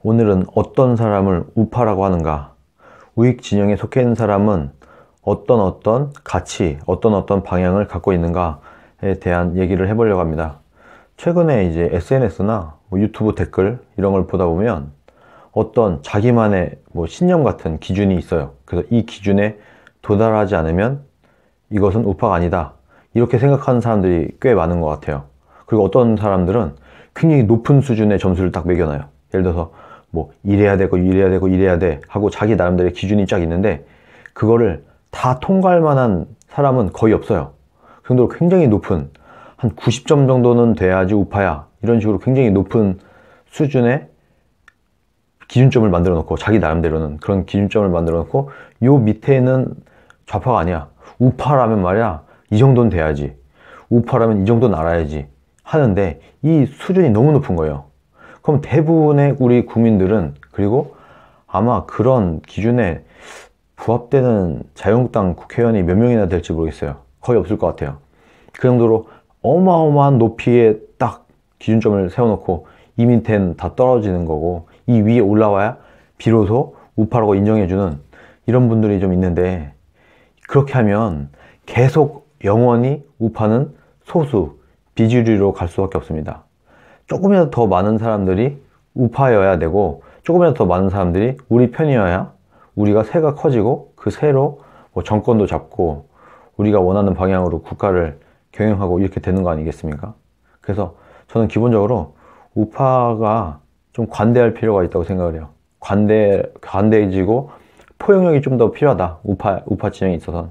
오늘은 어떤 사람을 우파라고 하는가? 우익 진영에 속해 있는 사람은 어떤 가치, 어떤 방향을 갖고 있는가에 대한 얘기를 해보려고 합니다. 최근에 이제 SNS나 유튜브 댓글 이런 걸 보다 보면 어떤 자기만의 신념 같은 기준이 있어요. 그래서 이 기준에 도달하지 않으면 이것은 우파가 아니다, 이렇게 생각하는 사람들이 꽤 많은 것 같아요. 그리고 어떤 사람들은 굉장히 높은 수준의 점수를 딱 매겨놔요. 예를 들어서 이래야 되고 이래야 되고 이래야 돼 하고 자기 나름대로의 기준이 쫙 있는데 그거를 다 통과할 만한 사람은 거의 없어요. 그 정도로 굉장히 높은, 한 90점 정도는 돼야지 우파야, 이런 식으로 굉장히 높은 수준의 기준점을 만들어 놓고, 자기 나름대로는 그런 기준점을 만들어 놓고, 요 밑에는 좌파가 아니야, 우파라면 말이야 이 정도는 돼야지, 우파라면 이 정도는 알아야지 하는데 이 수준이 너무 높은 거예요. 그럼 대부분의 우리 국민들은, 그리고 아마 그런 기준에 부합되는 자유한국당 국회의원이 몇 명이나 될지 모르겠어요. 거의 없을 것 같아요. 그 정도로 어마어마한 높이에 딱 기준점을 세워놓고 이 밑에는 다 떨어지는 거고 이 위에 올라와야 비로소 우파라고 인정해주는 이런 분들이 좀 있는데, 그렇게 하면 계속 영원히 우파는 소수, 비주류로 갈 수밖에 없습니다. 조금이라도 더 많은 사람들이 우파여야 되고, 조금이라도 더 많은 사람들이 우리 편이어야 우리가 새가 커지고 그 새로 정권도 잡고 우리가 원하는 방향으로 국가를 경영하고 이렇게 되는 거 아니겠습니까? 그래서 저는 기본적으로 우파가 좀 관대할 필요가 있다고 생각을 해요. 관대해지고 포용력이 좀 더 필요하다. 우파 진영에 있어서는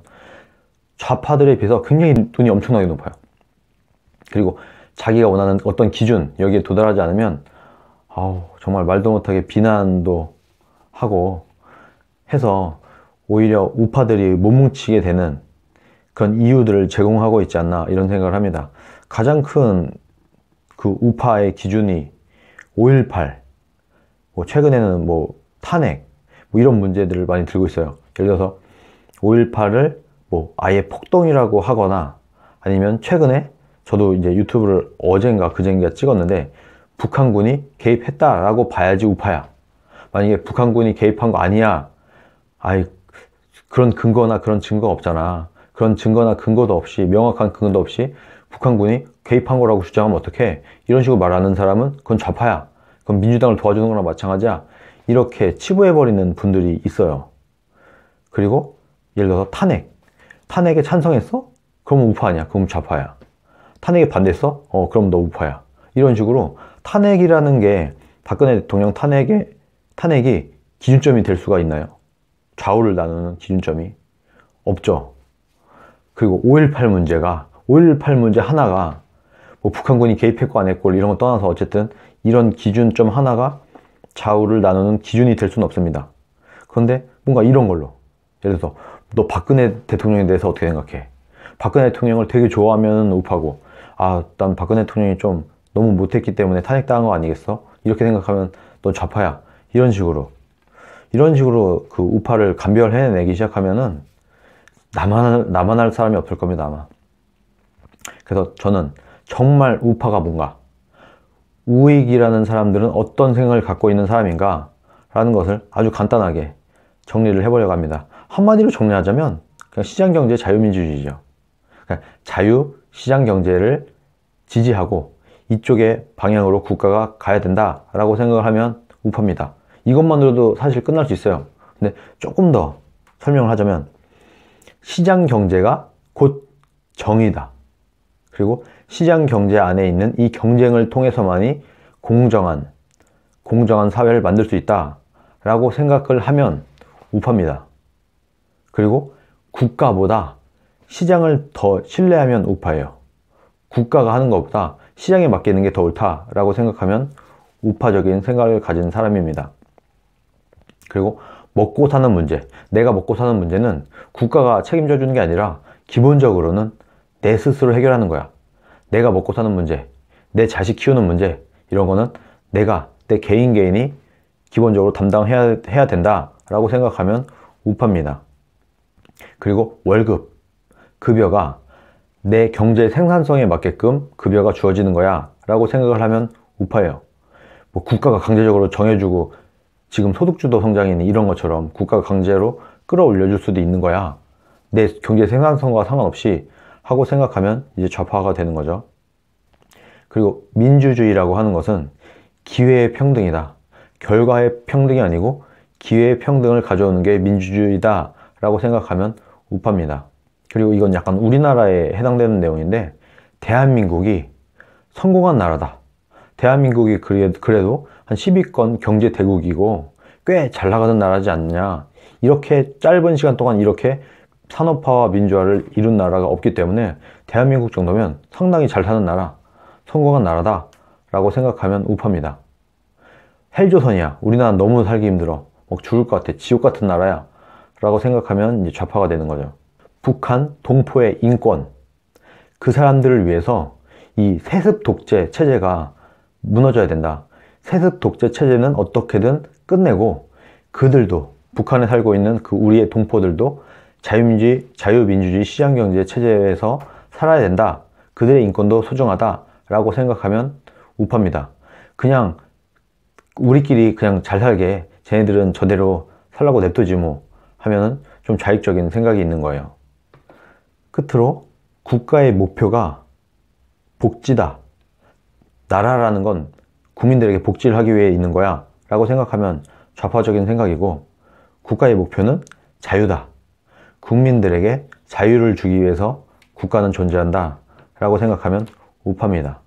좌파들에 비해서 굉장히 돈이 엄청나게 높아요. 그리고 자기가 원하는 어떤 기준, 여기에 도달하지 않으면 정말 말도 못하게 비난도 하고 해서 오히려 우파들이 못 뭉치게 되는 그런 이유들을 제공하고 있지 않나, 이런 생각을 합니다. 가장 큰 그 우파의 기준이 5.18, 최근에는 탄핵, 이런 문제들을 많이 들고 있어요. 예를 들어서 5.18을 아예 폭동이라고 하거나, 아니면 최근에 저도 이제 유튜브를 어젠가 그젠가 찍었는데 북한군이 개입했다라고 봐야지 우파야. 만약에 북한군이 개입한 거 아니야, 그런 근거나 그런 증거가 없잖아. 그런 증거나 근거도 없이, 명확한 근거도 없이 북한군이 개입한 거라고 주장하면 어떡해? 이런 식으로 말하는 사람은 그건 좌파야. 그건 민주당을 도와주는 거랑 마찬가지야. 이렇게 치부해버리는 분들이 있어요. 그리고 예를 들어서 탄핵에 찬성했어? 그럼 우파 아니야. 그럼 좌파야. 탄핵에 반대했어? 그럼 너 우파야. 이런 식으로 탄핵이라는 게, 박근혜 대통령 탄핵이 기준점이 될 수가 있나요? 좌우를 나누는 기준점이 없죠. 그리고 5.18 문제 하나가 북한군이 개입했고 안 했고 이런 거 떠나서 어쨌든 이런 기준점 하나가 좌우를 나누는 기준이 될 수는 없습니다. 그런데 뭔가 이런 걸로, 예를 들어서 너 박근혜 대통령에 대해서 어떻게 생각해? 박근혜 대통령을 되게 좋아하면 우파고, 난 박근혜 대통령이 좀 너무 못했기 때문에 탄핵당한 거 아니겠어? 이렇게 생각하면 너 좌파야. 이런 식으로 그 우파를 감별해내기 시작하면은 나만 할 사람이 없을 겁니다, 아마. 그래서 저는 정말 우파가 뭔가, 우익이라는 사람들은 어떤 생각을 갖고 있는 사람인가 라는 것을 아주 간단하게 정리를 해보려고 합니다. 한마디로 정리하자면 그냥 시장경제 자유민주주의죠. 그러니까 자유시장경제를 지지하고 이쪽의 방향으로 국가가 가야 된다라고 생각을 하면 우파입니다. 이것만으로도 사실 끝날 수 있어요. 근데 조금 더 설명을 하자면, 시장경제가 곧 정의다. 그리고 시장경제 안에 있는 이 경쟁을 통해서만이 공정한 사회를 만들 수 있다 라고 생각을 하면 우파입니다. 그리고 국가보다 시장을 더 신뢰하면 우파예요. 국가가 하는 것보다 시장에 맡기는 게 더 옳다라고 생각하면 우파적인 생각을 가진 사람입니다. 그리고 먹고 사는 문제, 내가 먹고 사는 문제는 국가가 책임져 주는 게 아니라 기본적으로는 내 스스로 해결하는 거야. 내가 먹고 사는 문제, 내 자식 키우는 문제, 이런 거는 내 개인이 기본적으로 담당해야 된다라고 생각하면 우파입니다. 그리고 월급, 급여가 내 경제 생산성에 맞게끔 급여가 주어지는 거야 라고 생각을 하면 우파예요. 뭐 국가가 강제적으로 정해주고 지금 소득주도 성장이니 이런 것처럼 국가가 강제로 끌어올려줄 수도 있는 거야. 내 경제 생산성과 상관없이 하고 생각하면 이제 좌파가 되는 거죠. 그리고 민주주의라고 하는 것은 기회의 평등이다. 결과의 평등이 아니고 기회의 평등을 가져오는 게 민주주의다 라고 생각하면 우파입니다. 그리고 이건 약간 우리나라에 해당되는 내용인데, 대한민국이 성공한 나라다. 대한민국이 그래도 한 10위권 경제 대국이고 꽤 잘 나가는 나라지 않냐. 이렇게 짧은 시간 동안 이렇게 산업화와 민주화를 이룬 나라가 없기 때문에 대한민국 정도면 상당히 잘 사는 나라, 성공한 나라다 라고 생각하면 우파입니다. 헬조선이야. 우리나라 너무 살기 힘들어. 죽을 것 같아. 지옥 같은 나라야 라고 생각하면 이제 좌파가 되는 거죠. 북한 동포의 인권, 그 사람들을 위해서 이 세습 독재 체제가 무너져야 된다. 세습 독재 체제는 어떻게든 끝내고 그들도, 북한에 살고 있는 그 우리의 동포들도 자유민주주의 시장경제 체제에서 살아야 된다. 그들의 인권도 소중하다 라고 생각하면 우파입니다. 그냥 우리끼리 그냥 잘 살게, 쟤네들은 저대로 살라고 냅두지 뭐 하면은 좀 좌익적인 생각이 있는 거예요. 끝으로 국가의 목표가 복지다. 나라라는 건 국민들에게 복지를 하기 위해 있는 거야 라고 생각하면 좌파적인 생각이고, 국가의 목표는 자유다. 국민들에게 자유를 주기 위해서 국가는 존재한다 라고 생각하면 우파입니다.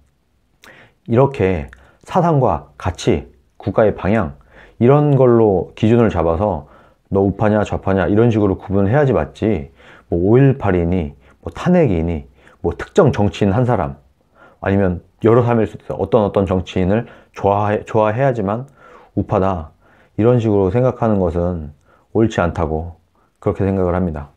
이렇게 사상과 가치, 국가의 방향 이런 걸로 기준을 잡아서 너 우파냐 좌파냐 이런 식으로 구분해야지 맞지, 뭐 5.18이니 뭐 탄핵이니 뭐 특정 정치인 한 사람 아니면 여러 사람일 수도 있어. 어떤 정치인을 좋아해야지만 우파다 이런 식으로 생각하는 것은 옳지 않다고 그렇게 생각을 합니다.